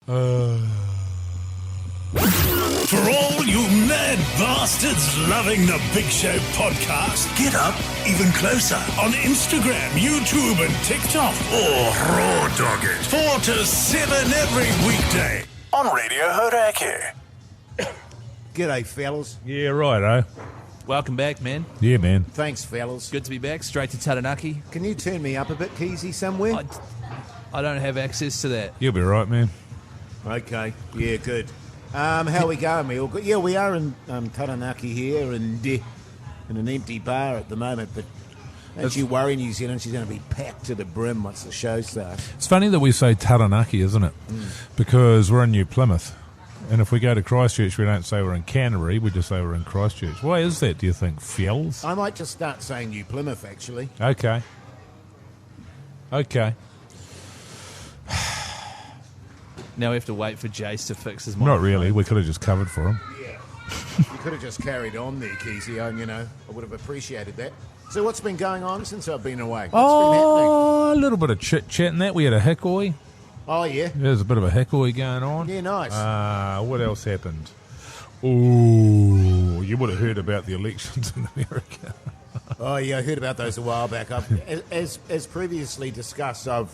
For all you mad bastards loving the Big Show podcast, get up even closer on Instagram, YouTube and TikTok, or raw dog it 4 to 7 every weekday on Radio Hauraki. G'day, fellas. Yeah, right, Welcome back, man. Yeah, man. Thanks, fellas. Good to be back. Straight to Taranaki. Can you turn me up a bit, Keezy, somewhere? I don't have access to that. You'll be right, man. Okay. Yeah, good. How are we going? We all good? Yeah, we are in Taranaki here and in an empty bar at the moment, but don't you worry, New Zealand, she's going to be packed to the brim once the show starts. It's funny that we say Taranaki, isn't it? Because we're in New Plymouth. And if we go to Christchurch, we don't say we're in Canterbury, we just say we're in Christchurch. Why is that, do you think, fellas? I might just start saying New Plymouth, actually. Okay. Now we have to wait for Jace to fix his mic. Not really. We could have just covered for him. Yeah. You could have just carried on there, Keezy, and, I would have appreciated that. So what's been going on since I've been away? What's been happening? A little bit of chit-chat and that. We had a hickory. Oh, yeah? There's a bit of a hickory going on. Yeah, nice. What else happened? Ooh, you would have heard about the elections in America. Oh, yeah, I heard about those a while back. As previously discussed, I've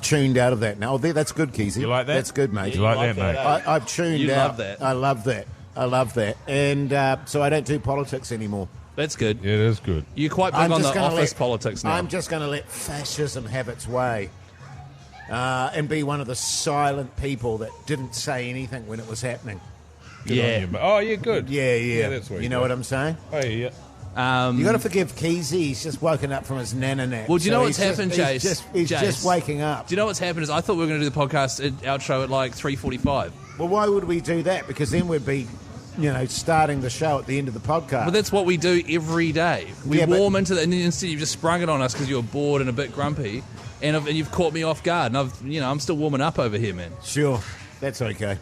tuned out of that now. That's good, Keezy. You like that? That's good, mate. You like that, mate? I've tuned You out. love that. I love that. And so I don't do politics anymore. That's good. Yeah, it is good. You're quite big on the gonna office politics now. I'm just going to let fascism have its way and be one of the silent people that didn't say anything when it was happening. Good on you, mate. Oh, yeah, good. Yeah. That's what you know what I'm saying? Oh, yeah. You got to forgive Keezy. He's just woken up from his nana nap. Well, do you know what's he's happened, just, Jace? He's just waking up. Do you know what's happened is I thought we were going to do the podcast outro at like 3:45. Well, why would we do that? Because then we'd be, starting the show at the end of the podcast. But that's what we do every day. We warm into that, and then instead you've just sprung it on us because you were bored and a bit grumpy, and you've caught me off guard. And I'm still warming up over here, man. Sure, that's okay.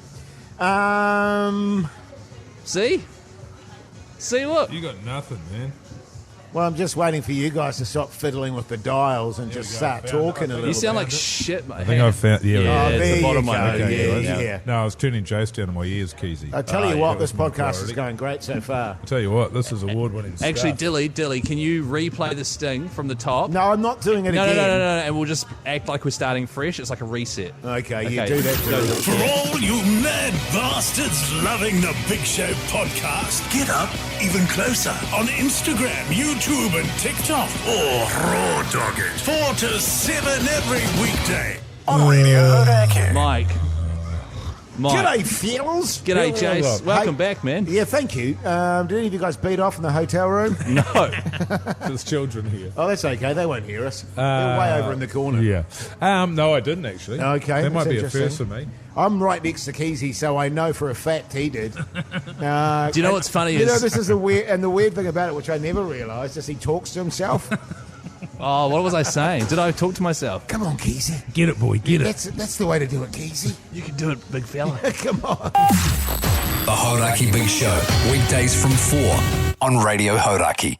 See, look. You got nothing, man. Well, I'm just waiting for you guys to stop fiddling with the dials and just start talking a little bit. You sound like shit, mate. I think I've found... Yeah, it's the bottom one. Yeah. No, I was turning Jace down in my ears, Keezy. I tell you what, this podcast is going great so far. I tell you what, this is award-winning stuff. Actually, Dilly, can you replay the sting from the top? No, I'm not doing it again. No, and we'll just act like we're starting fresh. It's like a reset. Okay, you do that. For all you mad bastards loving the Big Show podcast, get up even closer on Instagram, YouTube and TikTok, or raw dog it 4 to 7 every weekday on Radio Hauraki. Mike. G'day, fellas. G'day, Jace. Welcome back, man. Yeah, thank you. Did any of you guys beat off in the hotel room? No. There's children here. Oh, that's okay. They won't hear us. They're way over in the corner. Yeah. No, I didn't, actually. Okay. That might that's be a first for me. I'm right next to Keezy, so I know for a fact he did. Do you know what's funny is... this is the weird thing about it, which I never realised, is he talks to himself. Oh, what was I saying? Did I talk to myself? Come on, Keezy. Get it, boy, get it. That's the way to do it, Keezy. You can do it, big fella. Come on. The Hauraki Big Show, weekdays from 4 on Radio Hauraki.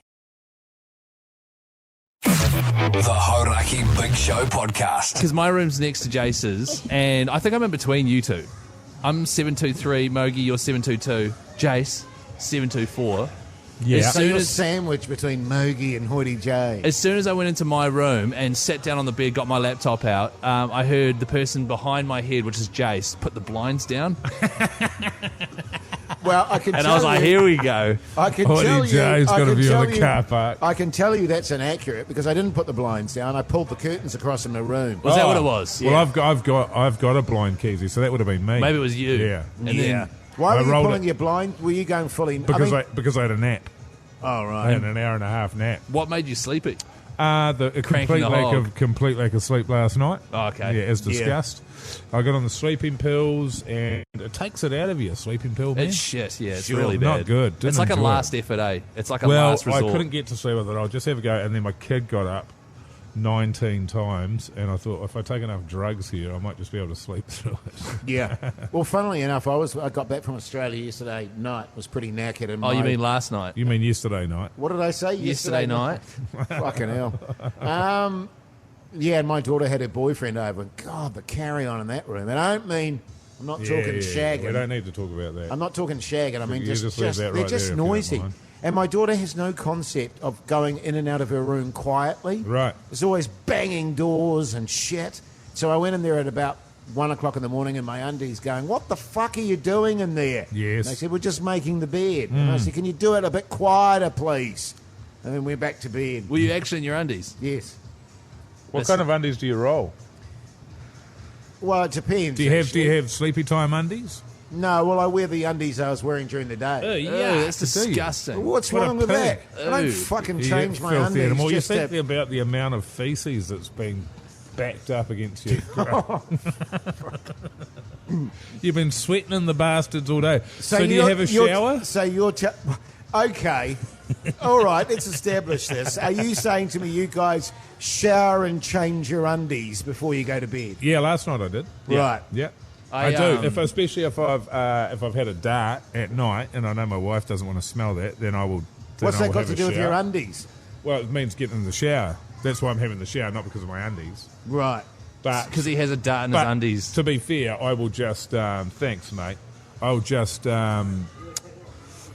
The Hauraki Big Show podcast. Because my room's next to Jace's, and I think I'm in between you two. I'm 723, Mogi, you're 722, Jace, 724. Yeah. So you're sandwiched between Mogi and Hoity J. As soon as I went into my room and sat down on the bed, got my laptop out, I heard the person behind my head, which is Jace, put the blinds down. Well, I can tell you... And I was like, here we go. I can tell you... J's got a view of the car park. I can tell you that's inaccurate because I didn't put the blinds down. I pulled the curtains across in my room. Was that what it was? Well, I've got a blind, Keezy, so that would have been me. Maybe it was you. Yeah. And then Why were you rolled pulling your blind? Were you going fully... Because I had a nap. Oh, right. I had an hour and a half nap. what made you sleepy? The complete lack of sleep last night. Oh, okay. Yeah, as discussed. I got on the sleeping pills, and it takes it out of you, sleeping pill, man. It's shit, yeah. It's Sure, really bad. not good. Didn't It's like a enjoy last it. effort, eh? It's like a last resort. I couldn't get to sleep with it. I'll just have a go. And then my kid got up 19 times, and I thought, if I take enough drugs here, I might just be able to sleep through it. Yeah. Well, funnily enough, I got back from Australia yesterday night, was pretty knackered. And You mean last night? You mean yesterday night? What did I say? Yesterday night? Fucking hell. Yeah, and my daughter had her boyfriend over. God, the carry-on in that room. And I don't mean I'm not talking shagging. We don't need to talk about that. I'm not talking shagging. I mean, You just leave that they're right just there if you don't noisy. mind. And my daughter has no concept of going in and out of her room quietly. Right. There's always banging doors and shit. So I went in there at about 1 o'clock in the morning in my undies going, what the fuck are you doing in there? Yes. And they said, we're just making the bed. And I said, can you do it a bit quieter, please? And then we're back to bed. Were you actually in your undies? Yes. What kind of undies do you roll? Well, it depends. Do you actually. have sleepy time undies? No, well, I wear the undies I was wearing during the day. Ew, that's disgusting. What's What a wrong with that? pig. I don't Ew. fucking You change my filthy undies. animal. You Just think to- about the amount of feces that's been backed up against you. You've been sweating in the bastards all day. So do you have a shower? Okay. All right, let's establish this. Are you saying to me you guys shower and change your undies before you go to bed? Yeah, last night I did. Right. Yeah. I, I do. um, Especially if I've had a dart at night, and I know my wife doesn't want to smell that, then I will. Then What's I that will got have to a do with shower. your undies? Well, it means getting in the shower. That's why I'm having the shower, not because of my undies. Right. But Because he has a dart in his but undies. to be fair, I will just thanks, mate. I'll just I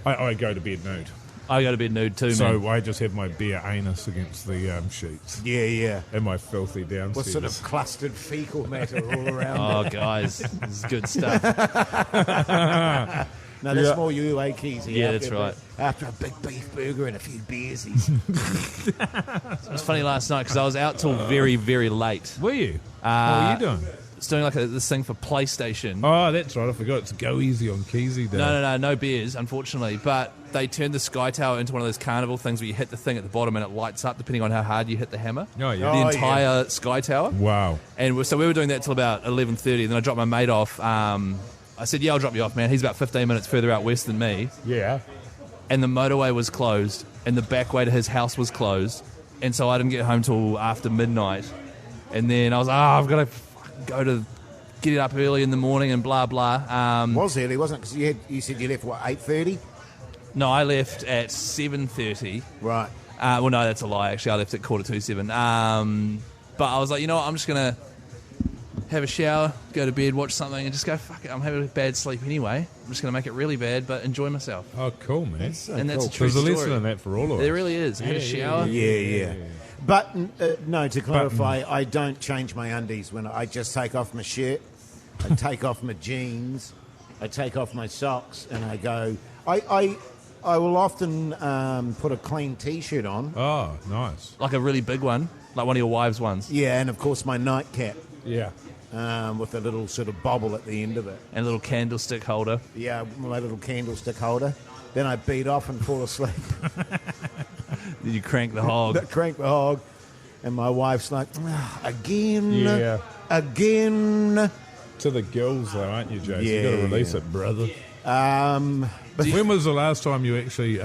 go to bed nude, I go to bed nude too, man. so I just have my bare anus against the sheets Yeah, yeah. and my filthy What downstairs. sort of clustered fecal matter all around? Oh, guys, this is good stuff. No, that's Yeah. more you, eh, Keezy? Yeah, After that's a right. big- After a big beef burger and a few beers. It was funny last night because I was out till very, very late. Were you? What were you doing? It's doing like this thing for PlayStation. Oh, that's right. I forgot. It's Go Easy on Keezy Day. No beers, unfortunately. But they turned the Sky Tower into one of those carnival things where you hit the thing at the bottom and it lights up depending on how hard you hit the hammer. Oh, yeah. The Oh, entire Sky Tower. Wow. And so we were doing that till about 11:30. Then I dropped my mate off. I said, yeah, I'll drop you off, man. He's about 15 minutes further out west than me. Yeah. And the motorway was closed and the back way to his house was closed. And so I didn't get home till after midnight. And then I was, I've got to go to get up early in the morning and blah, blah. Was early, wasn't it? Because you said you left, what, 8:30? No, I left at 7:30. Right. Well, no, that's a lie. Actually, I left at 7:45. But I was like, you know what? I'm just going to have a shower, go to bed, watch something, and just go, fuck it. I'm having a bad sleep anyway. I'm just going to make it really bad, but enjoy myself. Oh, cool, man. And that's cool. a true There's a story. lesson in that for all of us. There really is. I had a shower. Yeah. But, no, to clarify, I don't change my undies when I just take off my shirt, I take off my jeans, I take off my socks, and I go... I will often put a clean T-shirt on. Oh, nice. Like a really big one, like one of your wives' ones. Yeah, and of course my nightcap Yeah. with a little sort of bobble at the end of it. And a little candlestick holder. Yeah, my little candlestick holder. Then I beat off and fall asleep. Then you crank the hog. Crank the hog. And my wife's like, again, Yeah. again. To the girls, though, aren't you, Jason? Yeah, you got to release yeah. it, brother. But When was the last time you actually...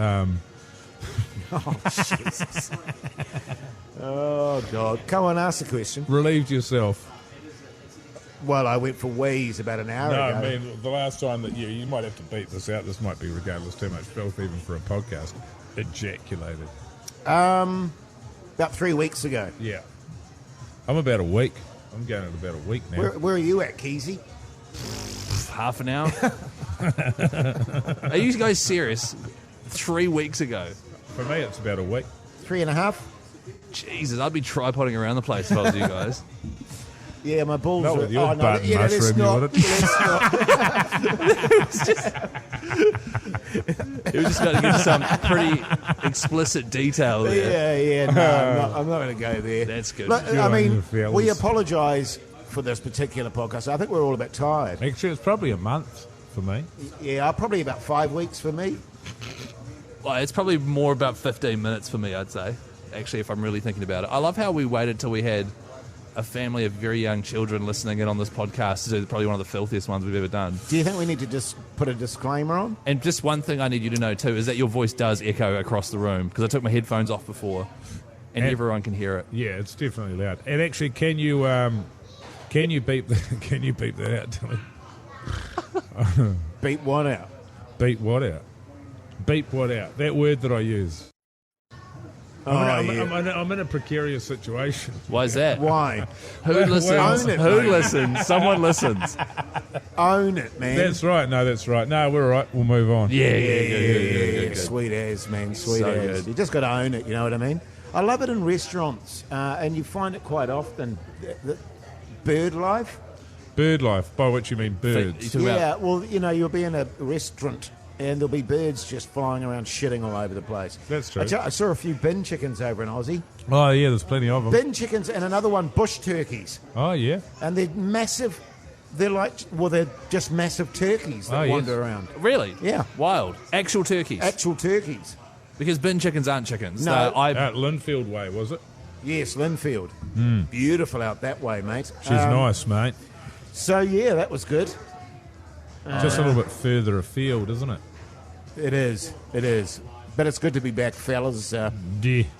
Jesus. Oh, God. Come on, ask the question. relieved yourself? Well, I went for wheeze about an hour No, ago. I mean, the last time that you might have to beat this out. This might be regardless too much filth even for a podcast. Ejaculated. About 3 weeks ago. Yeah. I'm about a week. I'm going at about a week now. Where are you at, Keezy? Half an hour. Are you guys serious? 3 weeks ago. For me, it's about a week. 3.5? Jesus, I'd be tripoding around the place if I was you guys. Yeah, my balls Not are... with your button let's mushroom, you not- want it? It was just going to give some pretty explicit detail there. Yeah, no, I'm not going to go there. That's good. Look, Good I on mean, you, fellas. we apologise for this particular podcast. I think we're all a bit tired. Actually, it's probably a month for me. Yeah, probably about 5 weeks for me. Well, it's probably more about 15 minutes for me, I'd say, actually, if I'm really thinking about it. I love how we waited till we had a family of very young children listening in on this podcast to do probably one of the filthiest ones we've ever done. Do you think we need to just put a disclaimer on? And just one thing I need you to know, too, is that your voice does echo across the room, because I took my headphones off before, and And- everyone can hear it. Yeah, it's definitely loud. And actually, can you beep can you beep that out, Tilly? Beat one out. Beep what out? Beep what out? That word that I use. I'm in a precarious situation. Why is that? Why? Who listens? Own it, Who mate. listens? Someone listens. Own it, man. That's right. No, that's right. No, we're all right. We'll move on. Yeah. Yeah. Sweet as, man. Sweet So as. good. You just got to own it, you know what I mean? I love it in restaurants, and you find it quite often. The bird life. Bird life, by which you mean birds. Talking about- Yeah, well, you know, you'll be in a restaurant and there'll be birds just flying around shitting all over the place. That's true. I saw a few bin chickens over in Aussie. Oh, yeah, there's plenty of them. Bin chickens and another one, bush turkeys. Oh, yeah. And they're massive. They're just massive turkeys that Oh, yes. wander around. Really? Yeah. Wild. Actual turkeys. Actual turkeys. Because bin chickens aren't chickens. No. Out Linfield way, was it? Yes, Linfield. Beautiful out that way, mate. She's nice, mate. So, yeah, that was good. Just a little bit further afield, isn't it? It is. It is. But it's good to be back, fellas. Yeah.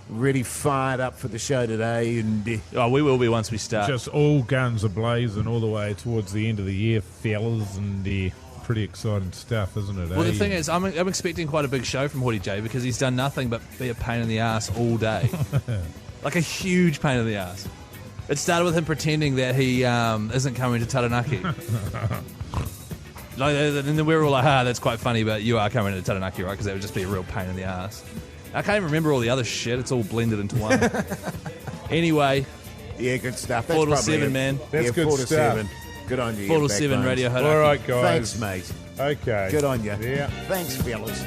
Really fired up for the show today. And Oh, we will be once we start. Just all guns a-blazing all the way towards the end of the year, fellas, and pretty exciting stuff, isn't it? Well, the thing is, I'm expecting quite a big show from Hauraki J because he's done nothing but be a pain in the ass all day. Like a huge pain in the ass. It started with him pretending that he isn't coming to Taranaki. And then we were all like, that's quite funny, but you are coming to Taranaki, right? Because that would just be a real pain in the ass. I can't even remember all the other shit. It's all blended into one. Anyway, yeah, good stuff. 4 to probably 7, it. man. That's yeah, good 4 to stuff. 7. Good on you. 4 to you 7 backbones. Radio Hauraki. All right, guys. Thanks, mate. Okay. Good on you. Yeah. Thanks, fellas.